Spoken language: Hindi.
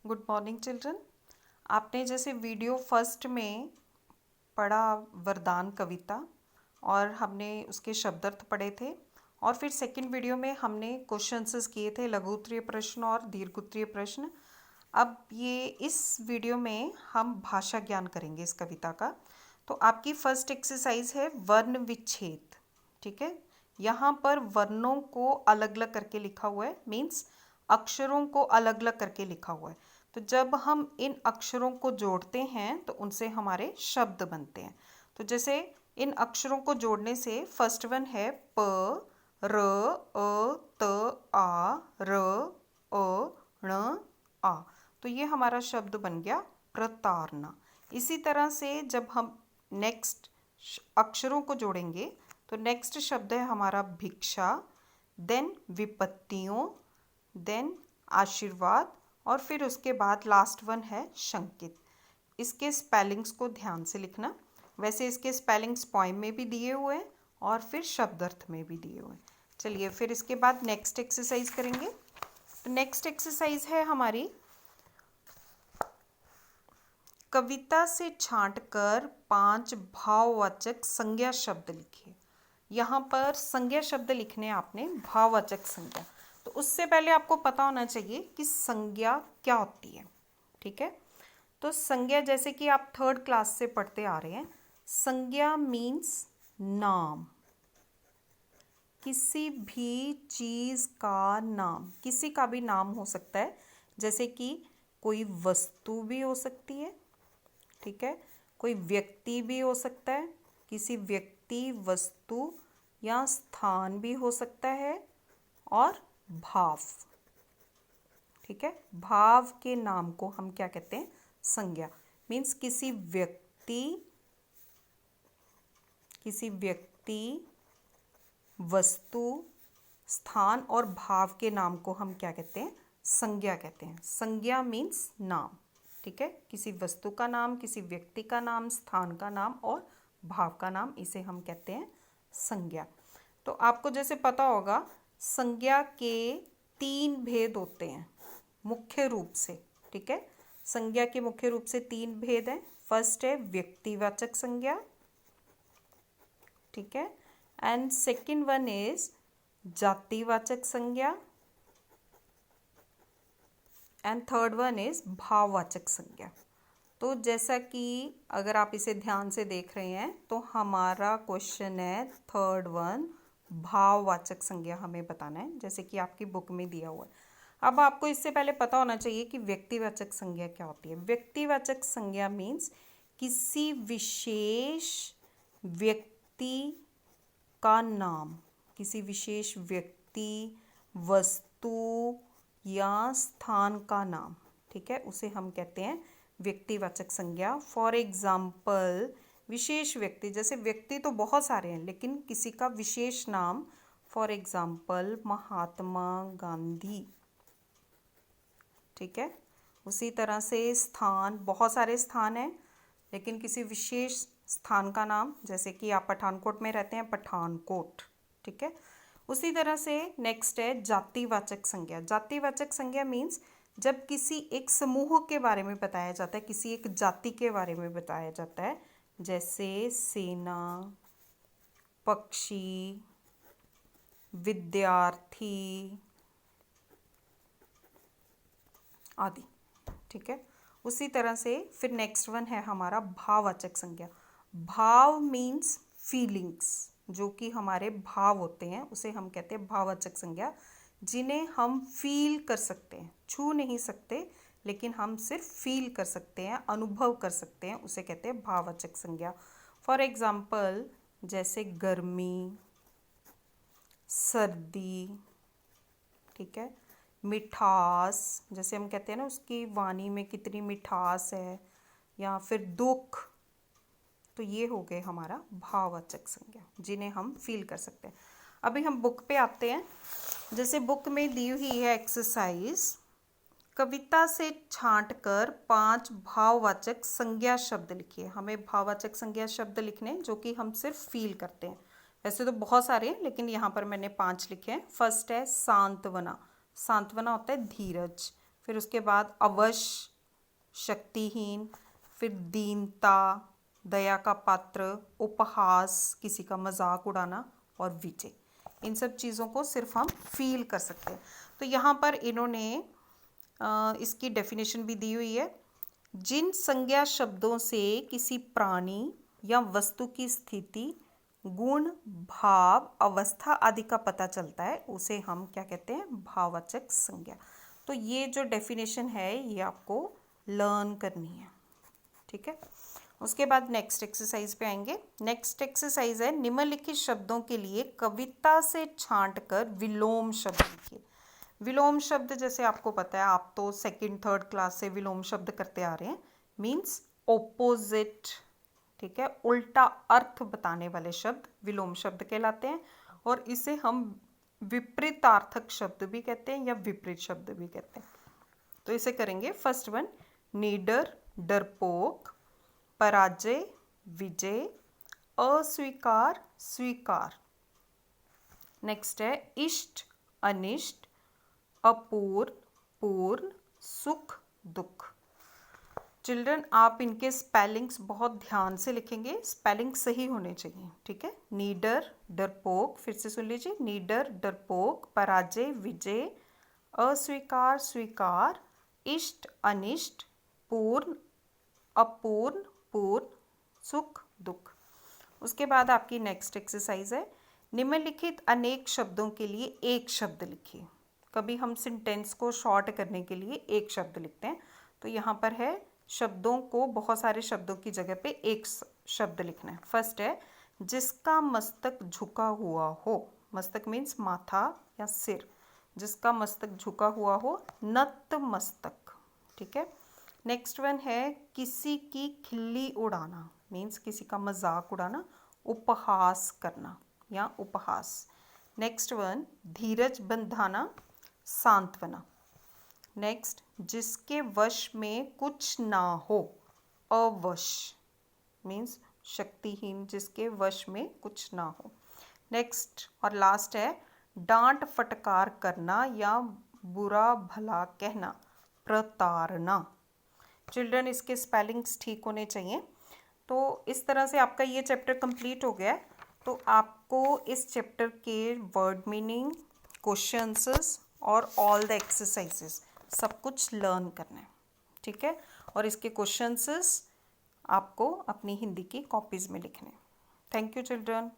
Good morning children. आपने जैसे वीडियो फर्स्ट में पढ़ा वरदान कविता और हमने उसके शब्दार्थ पढ़े थे, और फिर सेकंड वीडियो में हमने क्वेश्चंस किए थे, लघु उत्तरीय प्रश्न और दीर्घ उत्तरीय प्रश्न। अब ये इस वीडियो में हम भाषा ज्ञान करेंगे इस कविता का। तो आपकी फर्स्ट एक्सरसाइज है वर्ण विच्छेद। ठीक है, यहाँ पर वर्णों को अलग अलग करके लिखा हुआ है, मीन्स अक्षरों को अलग अलग करके लिखा हुआ है। तो जब हम इन अक्षरों को जोड़ते हैं तो उनसे हमारे शब्द बनते हैं। तो जैसे इन अक्षरों को जोड़ने से फर्स्ट वन है प, र, अ, त, आ, र, अ, ण, आ। तो ये हमारा शब्द बन गया प्रताड़ना। इसी तरह से जब हम नेक्स्ट अक्षरों को जोड़ेंगे तो नेक्स्ट शब्द है हमारा भिक्षा, देन विपत्तियों, देन आशीर्वाद, और फिर उसके बाद लास्ट वन है शंकित। इसके स्पेलिंग्स को ध्यान से लिखना। वैसे इसके स्पेलिंग्स पोएम में भी दिए हुए हैं और फिर शब्दार्थ में भी दिए हुए हैं। चलिए फिर इसके बाद नेक्स्ट एक्सरसाइज करेंगे। तो नेक्स्ट एक्सरसाइज है हमारी कविता से छांटकर 5 भाववाचक संज्ञा शब्द लिखिए। यहाँ पर संज्ञा शब्द लिखने आपने भाववाचक संज्ञा। तो उससे पहले आपको पता होना चाहिए कि संज्ञा क्या होती है। ठीक है, तो संज्ञा जैसे कि आप थर्ड क्लास से पढ़ते आ रहे हैं, संज्ञा मीन्स नाम, किसी भी चीज का नाम। किसी का भी नाम हो सकता है, जैसे कि कोई वस्तु भी हो सकती है। ठीक है, कोई व्यक्ति भी हो सकता है, किसी व्यक्ति, वस्तु या स्थान भी हो सकता है, और भाव। ठीक है, भाव के नाम को हम क्या कहते हैं? संज्ञा। मीन्स किसी व्यक्ति, वस्तु, स्थान और भाव के नाम को हम क्या कहते हैं? संज्ञा कहते हैं। संज्ञा मीन्स नाम। ठीक है, किसी वस्तु का नाम, किसी व्यक्ति का नाम, स्थान का नाम और भाव का नाम, इसे हम कहते हैं संज्ञा। तो आपको जैसे पता होगा संज्ञा के 3 भेद होते हैं मुख्य रूप से। ठीक है, संज्ञा के मुख्य रूप से 3 भेद हैं। फर्स्ट है व्यक्तिवाचक संज्ञा। ठीक है, एंड सेकंड वन इज जातिवाचक संज्ञा, एंड थर्ड वन इज भाववाचक संज्ञा। तो जैसा कि अगर आप इसे ध्यान से देख रहे हैं तो हमारा क्वेश्चन है थर्ड वन, भाववाचक संज्ञा हमें बताना है, जैसे कि आपकी बुक में दिया हुआ है। अब आपको इससे पहले पता होना चाहिए कि व्यक्तिवाचक संज्ञा क्या होती है। व्यक्तिवाचक संज्ञा मीन्स किसी विशेष व्यक्ति का नाम, किसी विशेष व्यक्ति, वस्तु या स्थान का नाम। ठीक है, उसे हम कहते हैं व्यक्तिवाचक संज्ञा। फॉर एग्जाम्पल, विशेष व्यक्ति, जैसे व्यक्ति तो बहुत सारे हैं लेकिन किसी का विशेष नाम, फॉर एग्जाम्पल महात्मा गांधी। ठीक है, उसी तरह से स्थान, बहुत सारे स्थान हैं लेकिन किसी विशेष स्थान का नाम, जैसे कि आप पठानकोट में रहते हैं, पठानकोट। ठीक है, उसी तरह से नेक्स्ट है जातिवाचक संज्ञा। जातिवाचक संज्ञा मीन्स जब किसी एक समूह के बारे में बताया जाता है, किसी एक जाति के बारे में बताया जाता है, जैसे सेना, पक्षी, विद्यार्थी आदि। ठीक है, उसी तरह से फिर नेक्स्ट वन है हमारा भाववाचक संज्ञा। भाव मीन्स फीलिंग्स, जो कि हमारे भाव होते हैं उसे हम कहते हैं भाववाचक संज्ञा, जिन्हें हम फील कर सकते हैं। छू नहीं सकते लेकिन हम सिर्फ फील कर सकते हैं, अनुभव कर सकते हैं, उसे कहते हैं भाववाचक संज्ञा। फॉर एग्जाम्पल, जैसे गर्मी, सर्दी। ठीक है, मिठास, जैसे हम कहते हैं ना उसकी वाणी में कितनी मिठास है, या फिर दुख। तो ये हो गए हमारा भाववाचक संज्ञा, जिन्हें हम फील कर सकते हैं। अभी हम बुक पे आते हैं। जैसे बुक में दी हुई है एक्सरसाइज, कविता से छांटकर 5 भाववाचक संज्ञा शब्द लिखिए। हमें भाववाचक संज्ञा शब्द लिखने जो कि हम सिर्फ फील करते हैं। वैसे तो बहुत सारे हैं लेकिन यहाँ पर मैंने 5 लिखे हैं। फर्स्ट है सांत्वना। सांत्वना होता है धीरज। फिर उसके बाद अवश्य, शक्तिहीन, फिर दीनता, दया का पात्र, उपहास, किसी का मजाक उड़ाना, और विजय। इन सब चीज़ों को सिर्फ हम फील कर सकते हैं। तो यहाँ पर इन्होंने इसकी डेफिनेशन भी दी हुई है। जिन संज्ञा शब्दों से किसी प्राणी या वस्तु की स्थिति, गुण, भाव, अवस्था आदि का पता चलता है उसे हम क्या कहते हैं? भाववाचक संज्ञा। तो ये जो डेफिनेशन है ये आपको लर्न करनी है, ठीक है। उसके बाद नेक्स्ट एक्सरसाइज पे आएंगे। नेक्स्ट एक्सरसाइज है निम्नलिखित शब्दों के लिए कविता से छांटकर विलोम शब्द लिखिए। विलोम शब्द जैसे आपको पता है, आप तो सेकंड थर्ड क्लास से विलोम शब्द करते आ रहे हैं, मीन्स ओपोजिट, ठीक है, उल्टा अर्थ बताने वाले शब्द विलोम शब्द कहलाते हैं। और इसे हम विपरीतार्थक शब्द भी कहते हैं या विपरीत शब्द भी कहते हैं। तो इसे करेंगे। फर्स्ट वन, नीडर डरपोक, पराजय विजय, अस्वीकार स्वीकार। नेक्स्ट है इष्ट अनिष्ट, अपूर्ण पूर्ण, सुख दुख। चिल्ड्रन, आप इनके स्पेलिंग्स बहुत ध्यान से लिखेंगे, स्पेलिंग सही होने चाहिए, ठीक है। नीडर डरपोक, फिर से सुन लीजिए, नीडर डरपोक, पराजय विजय, अस्वीकार स्वीकार, इष्ट अनिष्ट, पूर्ण अपूर्ण पूर्ण, सुख दुख। उसके बाद आपकी नेक्स्ट एक्सरसाइज है निम्नलिखित अनेक शब्दों के लिए एक शब्द लिखिए। कभी हम सेंटेंस को शॉर्ट करने के लिए एक शब्द लिखते हैं, तो यहाँ पर है शब्दों को बहुत सारे शब्दों की जगह पे एक शब्द लिखना है। फर्स्ट है जिसका मस्तक झुका हुआ हो, मस्तक मीन्स माथा या सिर, जिसका मस्तक झुका हुआ हो, नत मस्तक, ठीक है। नेक्स्ट वन है किसी की खिल्ली उड़ाना, मीन्स किसी का मजाक उड़ाना, उपहास करना या उपहास। नेक्स्ट वन धीरज बंधाना, सांत्वना। नेक्स्ट जिसके वश में कुछ ना हो, अवश, मीन्स शक्तिहीन, जिसके वश में कुछ ना हो। नेक्स्ट और लास्ट है डांट फटकार करना या बुरा भला कहना, प्रताड़ना। चिल्ड्रन, इसके स्पेलिंग्स ठीक होने चाहिए। तो इस तरह से आपका ये चैप्टर कंप्लीट हो गया है। तो आपको इस चैप्टर के वर्ड मीनिंग, क्वेश्चन आंसर्स और ऑल द एक्सरसाइजेस सब कुछ लर्न करना है, ठीक है। और इसके क्वेश्चन आंसर्स आपको अपनी हिंदी की कॉपीज़ में लिखने हैं। Thank you children.